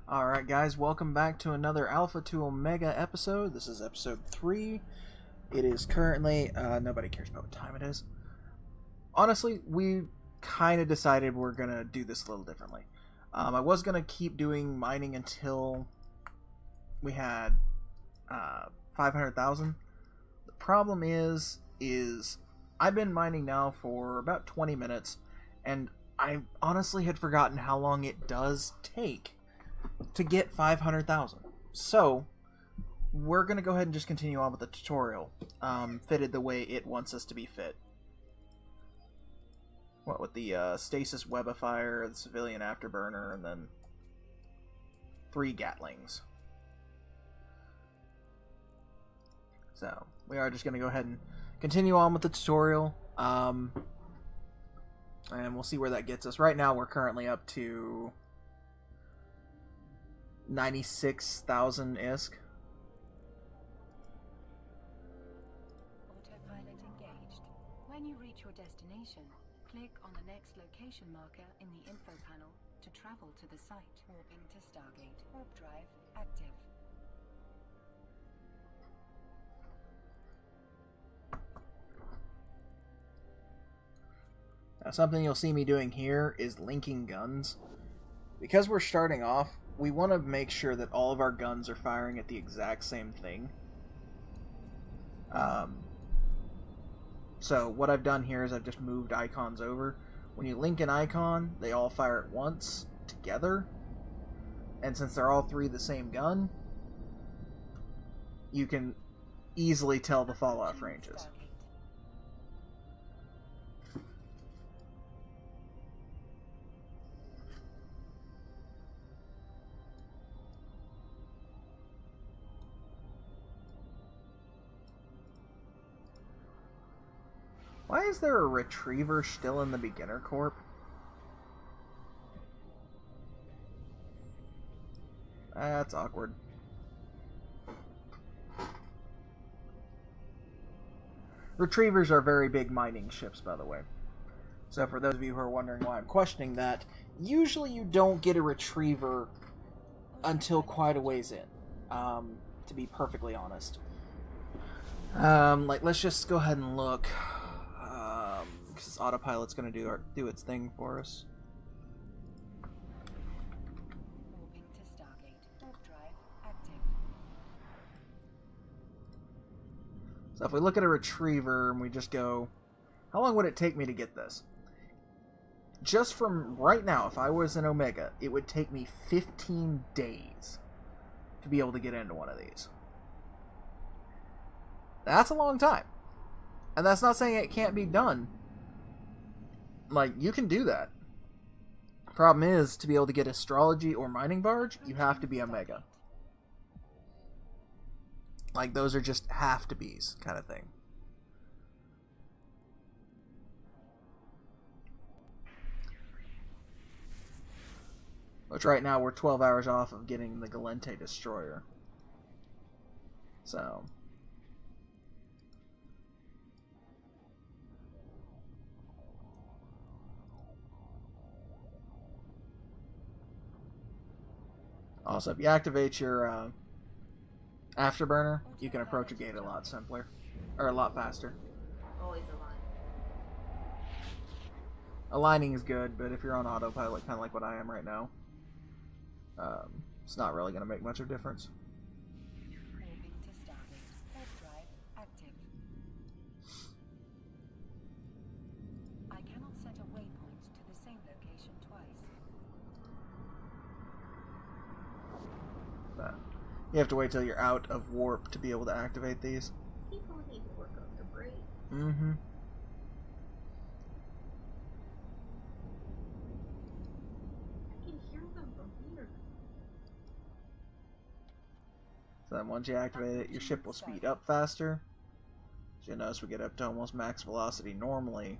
Alright guys, welcome back to another Alpha to Omega episode. This is episode 3. It is currently, nobody cares about what time it is. Honestly, we kind of decided we're going to do this a little differently. I was going to keep doing mining until we had 500,000. The problem is I've been mining now for about 20 minutes, and I honestly had forgotten how long it does take to get 500,000. So we're gonna go ahead and just continue on with the tutorial, fitted the way it wants us to be fit. What with the stasis webifier, the civilian afterburner, and then 3 Gatlings. So we are just gonna go ahead and continue on with the tutorial, and we'll see where that gets us. Right now we're currently up to 96,000 ISK. Autopilot engaged. When you reach your destination, click on the next location marker in the info panel to travel to the site. Warping to Stargate. Warp drive active. Now, something you'll see me doing here is linking guns. Because we're starting off, we want to make sure that all of our guns are firing at the exact same thing. So what I've done here is I've just moved icons over. When you link an icon, they all fire at once, together. And since they're all 3 the same gun, you can easily tell the fall-off ranges. Why is there a retriever still in the beginner corp? That's awkward. Retrievers are very big mining ships, by the way. So for those of you who are wondering why I'm questioning that, usually you don't get a retriever until quite a ways in, to be perfectly honest. Let's just go ahead and look. Because autopilot's going to do its thing for us. Warping to Stargate. Warp drive active. So if we look at a retriever and we just go, how long would it take me to get this? Just from right now, if I was an Omega, it would take me 15 days to be able to get into one of these. That's a long time. And that's not saying it can't be done. Like, you can do that. Problem is, to be able to get astrology or mining barge, you have to be Omega. Like, those are just have to be's kind of thing. Which right now we're 12 hours off of getting the Gallente destroyer. So also, if you activate your afterburner, you can approach a gate a lot simpler, or a lot faster. Always align. Aligning is good, but if you're on autopilot, kind of like what I am right now, it's not really going to make much of a difference. Warping to Stargate. Warp drive active. I cannot set a waypoint to the same location twice. But you have to wait till you're out of warp to be able to activate these. People need to work on their brain. Mm-hmm. I can hear them from here. So then once you activate it, your ship will speed up faster. So you'll notice we get up to almost max velocity normally.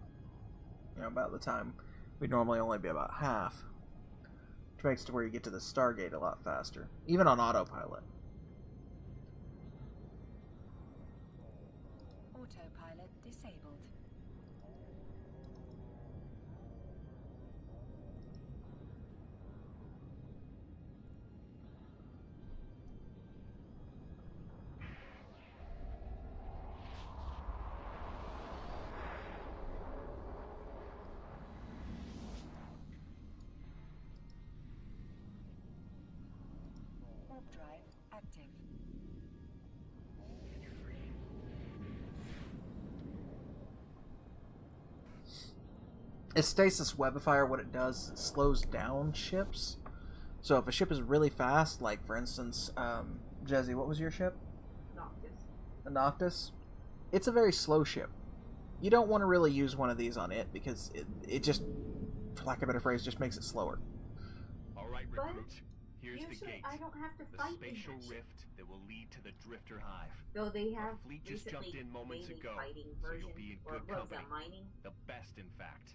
You know, about the time we'd normally only be about half. Which makes it to where you get to the Stargate a lot faster. Even on autopilot. Autopilot disabled. Warp drive active. Is stasis webify, what it does, it slows down ships. So if a ship is really fast, like for instance, Jezzy, what was your ship? Noctis. The Noctis. It's a very slow ship. You don't want to really use one of these on it because it just, for lack of a better phrase, just makes it slower. All right, But recruits. Here's the usually gate. I don't have to The fight in spatial that ship. rift that will lead to the Drifter Hive. Though they have Our fleet just recently jumped in moments made a ago, fighting so version, you'll be in or good what was company. that, mining? The best, in fact.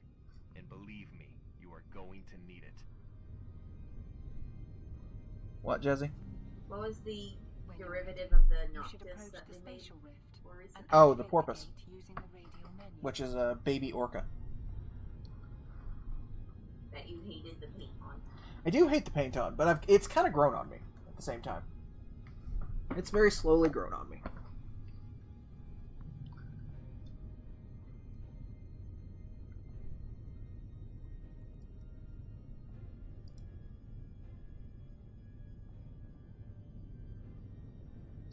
And believe me, you are going to need it. What, Jezzy? What was the When you're derivative ready, of the you should Noctis approach that the they made spatial rift more and recently? Oh, the activate porpoise. gate using the radial menu. Which is a baby orca. That you hated the paint on. I do hate the paint on, but it's kind of grown on me at the same time. It's very slowly grown on me.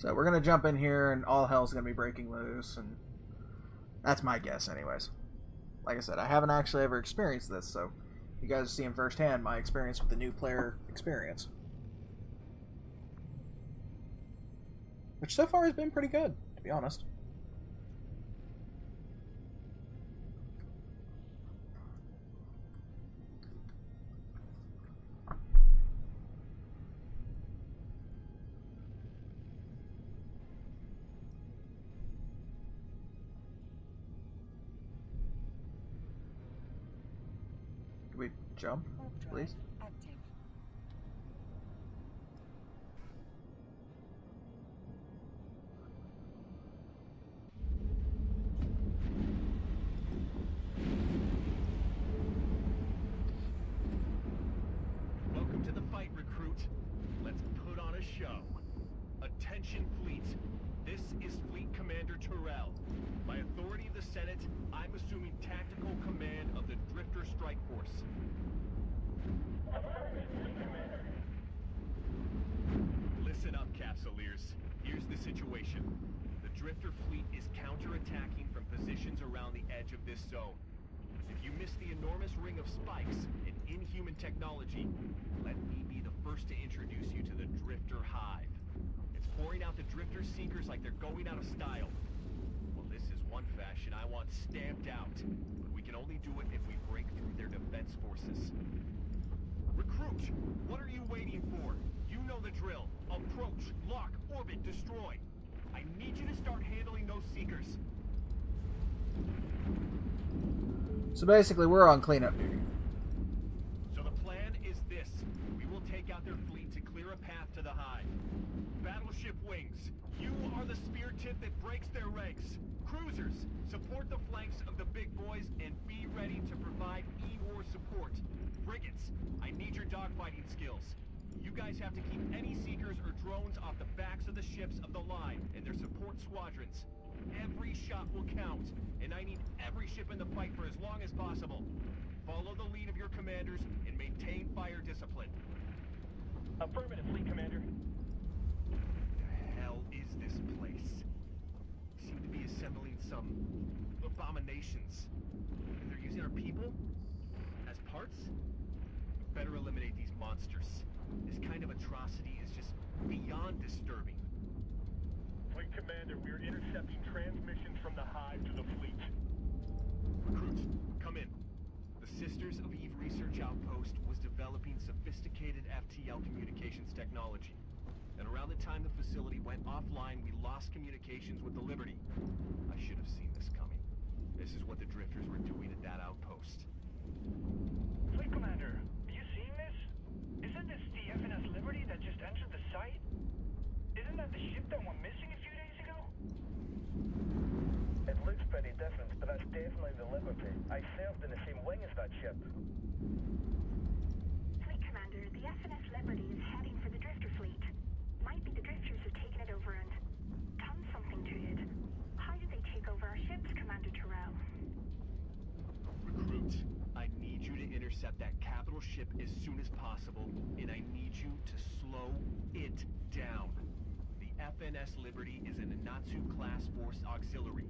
So we're going to jump in here and all hell's going to be breaking loose, and that's my guess anyways. Like I said, I haven't actually ever experienced this, so you guys are seeing firsthand my experience with the new player experience. Which so far has been pretty good, to be honest. Do we jump, Warp drive please? active. Welcome to the fight, recruit. Let's put on a show. Attention, fleet. This is Fleet Commander Terrell. By authority of the Senate, I'm assuming tactical command of the Drifter Strike Force. Listen up, Capsuleers. Here's the situation. The Drifter fleet is counterattacking from positions around the edge of this zone. If you miss the enormous ring of spikes and inhuman technology, let me be the first to introduce you to the Drifter Hive. It's pouring out the Drifter Seekers like they're going out of style. Well, this is one fashion I want stamped out, but we can only do it if we break through their defense forces. Recruit, what are you waiting for? You know the drill. Approach, lock, orbit, destroy. I need you to start handling those Seekers. So basically, we're on cleanup duty. So the plan is this. We will take out their fleet to clear a path to the Hive. Battleship Wings, you are the spear tip that breaks their ranks. Cruisers, support the flanks of the big boys and be ready to provide E-War support. Frigates, I need your dogfighting skills. You guys have to keep any Seekers or drones off the backs of the ships of the line and their support squadrons. Every shot will count, and I need every ship in the fight for as long as possible. Follow the lead of your commanders and maintain fire discipline. Affirmative, Fleet Commander. The hell is this place? They seem to be assembling some abominations. And they're using our people as parts? We better eliminate these monsters. This kind of atrocity is just beyond disturbing. Fleet Commander, we're intercepting transmissions from the Hive to the fleet. Recruit, come in. The Sisters of Eve Research Outpost was developing sophisticated FTL communications technology. And around the time the facility went offline, we lost communications with the Liberty. I should have seen this coming. This is what the Drifters were doing at that outpost. Fleet Commander, are you seeing this? Isn't this the FNS Liberty that just entered the site? Isn't that the ship that went missing a few days ago? It looks pretty different, but that's definitely the Liberty. I served in the same wing as that ship. Fleet Commander, the FNS Liberty is heading for the Drifter fleet. Might be the Drifters have taken it over and done something to it. How did they take over our ships, Commander Terrell? Recruit, I need you to intercept that capital ship as soon as possible, and I need you to slow it down. The FNS Liberty is an Anatsu class force auxiliary.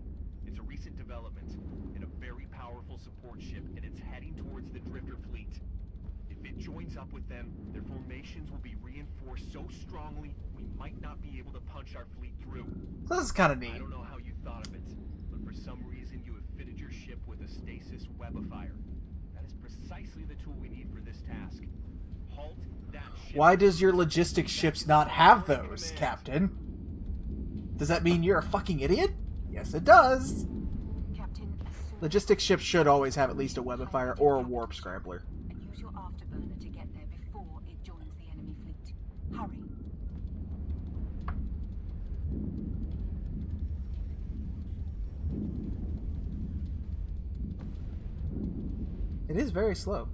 It's a recent development and a very powerful support ship, and it's heading towards the Drifter fleet. If it joins up with them, their formations will be reinforced so strongly we might not be able to punch our fleet through. So this is kind of neat. I don't know how you thought of it, but for some reason you have fitted your ship with a stasis webifier. That is precisely the tool we need for this task. Halt that ship. Why does your logistics ships not have those, Captain? Does that mean you're a fucking idiot? Yes, it does. Captain, as soon Logistics ships should always have at least a webifier or a warp scrambler. and use your afterburner to get there before it joins the enemy fleet. Hurry. It is very slow.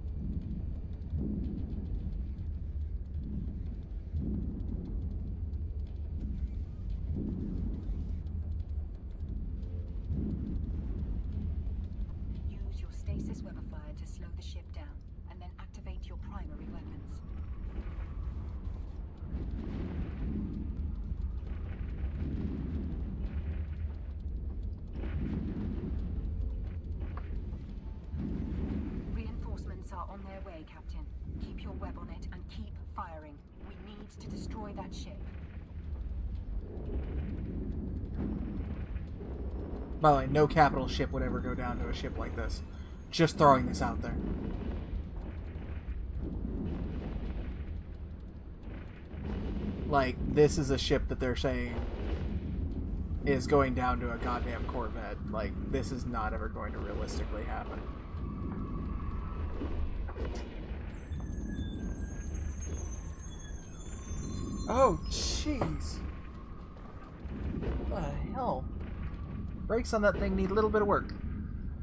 Use your stasis webifier to slow the ship down, and then activate your primary weapons. Reinforcements are on their way, Captain. Keep your web on it and keep firing. We need to destroy that ship. By the way, no capital ship would ever go down to a ship like this. Just throwing this out there. Like, this is a ship that they're saying is going down to a goddamn Corvette. Like, this is not ever going to realistically happen. Oh, jeez. What the hell? Brakes on that thing need a little bit of work.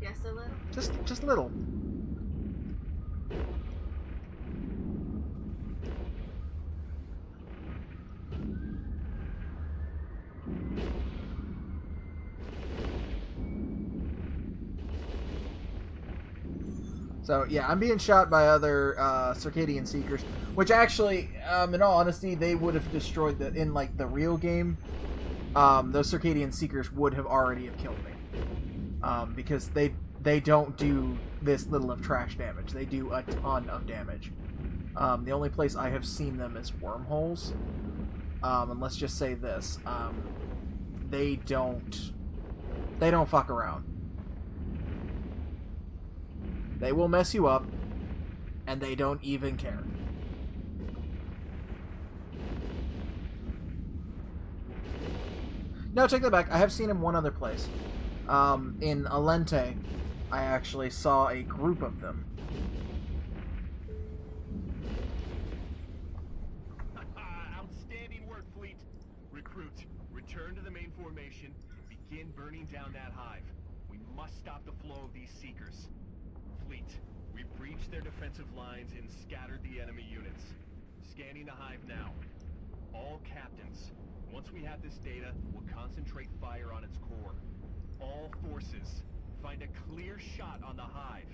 Just a little. Just little. So yeah, I'm being shot by other Circadian Seekers, which actually, in all honesty, they would have destroyed the in like the real game. Those Circadian Seekers would have already have killed me, because they don't do this little of trash damage. They do a ton of damage. The only place I have seen them is wormholes. And let's just say this: they don't fuck around. They will mess you up, and they don't even care. No, take that back. I have seen him one other place. In Alente, I actually saw a group of them. Outstanding work, fleet. Recruit, return to the main formation. Begin burning down that hive. We must stop the flow of these seekers. Fleet, we've breached their defensive lines and scattered the enemy units. Scanning the hive now. All captains, once we have this data, we'll concentrate fire on its core. All forces, find a clear shot on the hive.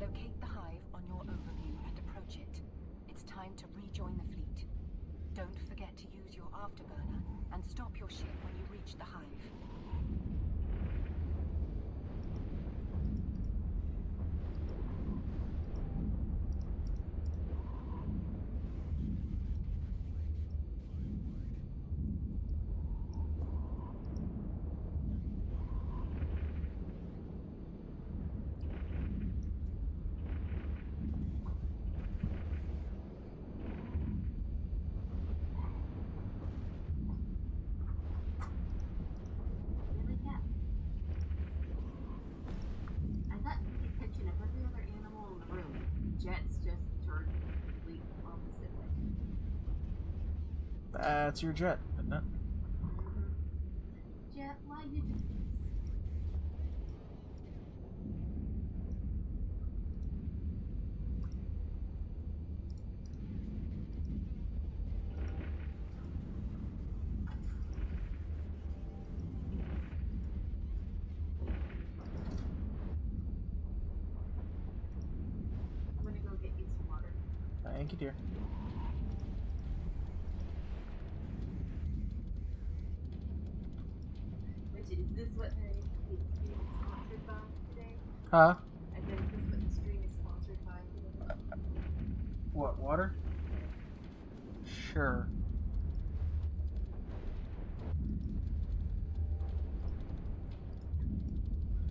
Locate the hive on your overview and approach it. It's time to rejoin the fleet. Don't forget to use your afterburner and stop your ship when you reach the hive. Really, Cat? I thought you could attention of every other animal in the room. Jets just turned the complete opposite way. That's your jet, isn't it? Jet, why you do this? Thank you, dear. Which is this what the stream is sponsored by today? Huh? I said, is this what the stream is sponsored by today? What, water? Sure.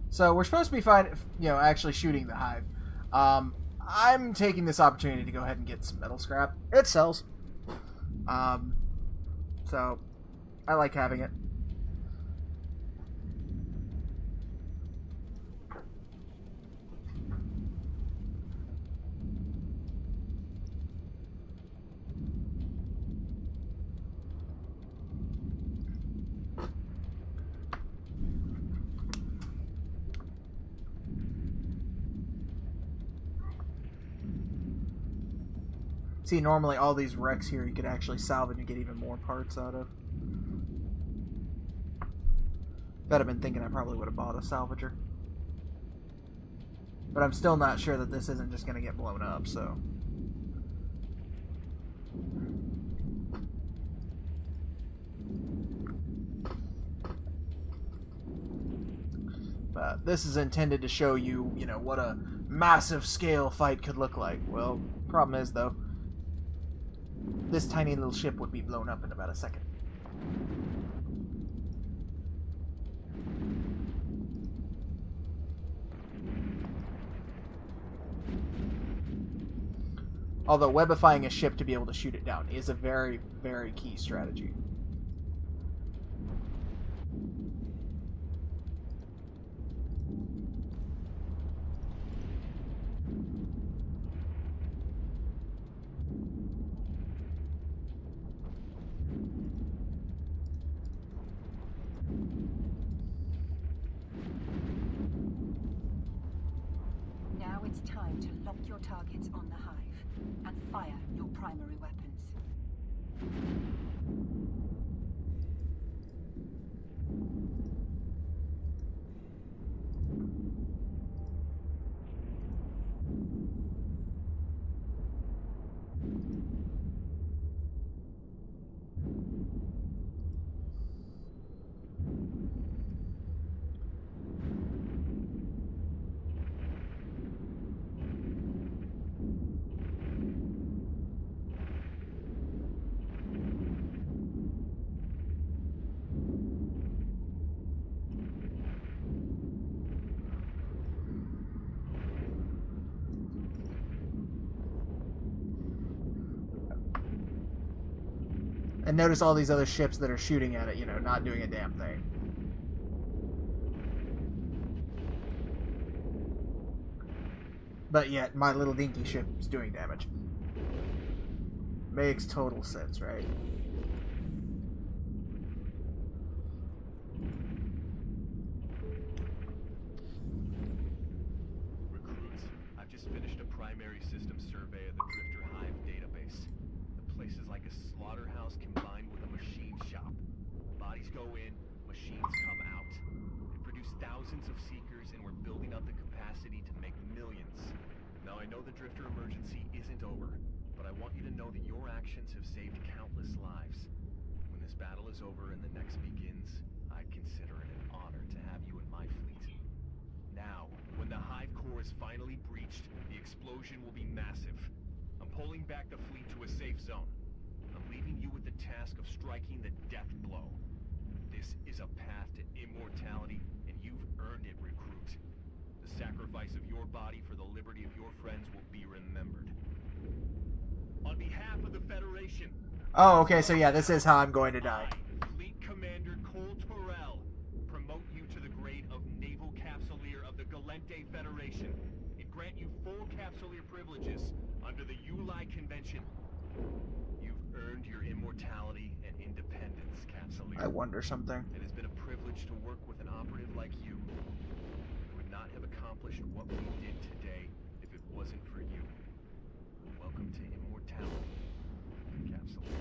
So we're supposed to be actually shooting the hive. I'm taking this opportunity to go ahead and get some metal scrap. It sells. So I like having it. See, normally all these wrecks here you could actually salvage and get even more parts out of. If I'd been thinking, I probably would have bought a salvager. But I'm still not sure that this isn't just going to get blown up, so... But this is intended to show you, what a massive scale fight could look like. Well, problem is, though, this tiny little ship would be blown up in about a second. Although webifying a ship to be able to shoot it down is a very, very key strategy. Now it's time to lock your targets on the hive and fire your primary weapons. And notice all these other ships that are shooting at it, not doing a damn thing. But yet, my little dinky ship is doing damage. Makes total sense, right? Recruits, I've just finished a primary system survey of the Drifter Hive database. The place is like a slaughterhouse combined with a machine shop. Bodies go in, machines come out. They produce thousands of seekers, and we're building up the capacity to make millions. Now, I know the Drifter emergency isn't over, but I want you to know that your actions have saved countless lives. When this battle is over and the next begins, I'd consider it an honor to have you in my fleet. Now, when the Hive core is finally breached, the explosion will be massive. I'm pulling back the fleet to a safe zone. I'm leaving you with the task of striking the death blow. This is a path to immortality, and you've earned it, recruit. The sacrifice of your body for the liberty of your friends will be remembered. On behalf of the Federation... Oh, okay, so yeah, this is how I'm going to die. Fleet Commander Cole Torrell, promote you to the grade of Naval Capsuleer of the Galente Federation and grant you full Capsuleer privileges under the Uli Convention. You've earned your immortality and independence, Capsuleer. I wonder something. It has been a privilege to work with an operative like you. We would not have accomplished what we did today if it wasn't for you. Welcome to immortality, Capsuleer.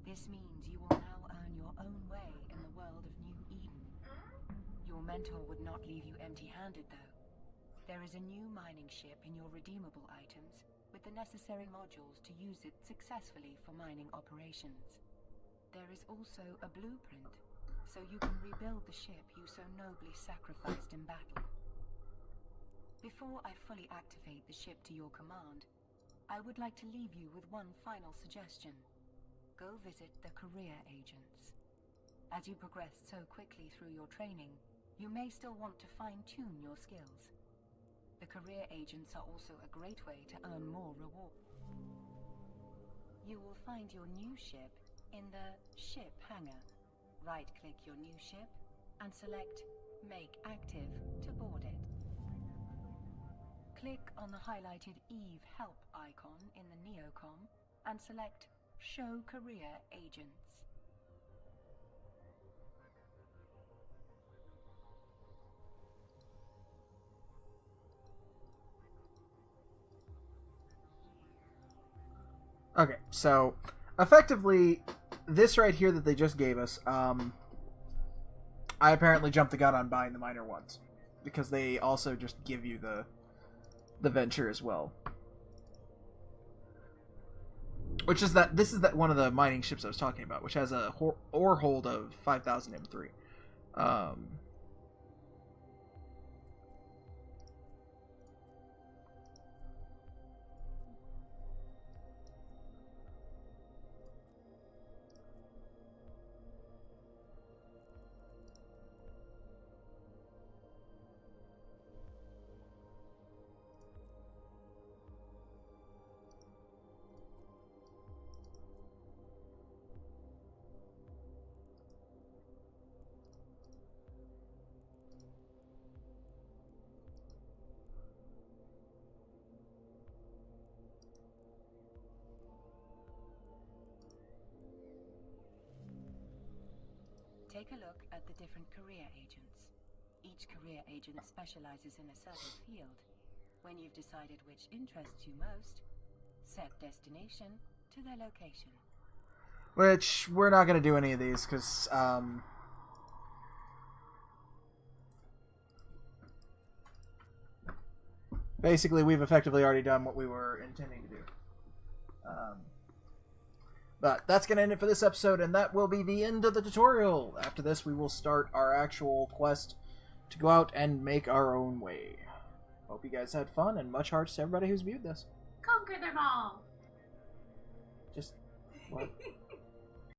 This means you will now earn your own way in the world of New Eden. Your mentor would not leave you empty-handed, though. There is a new mining ship in your redeemable items, with the necessary modules to use it successfully for mining operations. There is also a blueprint, so you can rebuild the ship you so nobly sacrificed in battle. Before I fully activate the ship to your command, I would like to leave you with one final suggestion. Go visit the career agents. As you progressed so quickly through your training, you may still want to fine-tune your skills. The career agents are also a great way to earn more reward. You will find your new ship in the ship hangar. Right-click your new ship and select Make Active to board it. Click on the highlighted Eve Help icon in the Neocom and select Show Career Agents. Okay, so effectively, this right here that they just gave us, I apparently jumped the gun on buying the minor ones because they also just give you the venture as well. Which is that this is that one of the mining ships I was talking about, which has a ore hold of 5,000 M3. Take a look at the different career agents. Each career agent specializes in a certain field. When you've decided which interests you most, set destination to their location. Which, we're not going to do any of these, because, basically, we've effectively already done what we were intending to do. But that's going to end it for this episode, and that will be the end of the tutorial. After this, we will start our actual quest to go out and make our own way. Hope you guys had fun, and much hearts to everybody who's viewed this. Conquer them all! Just, what?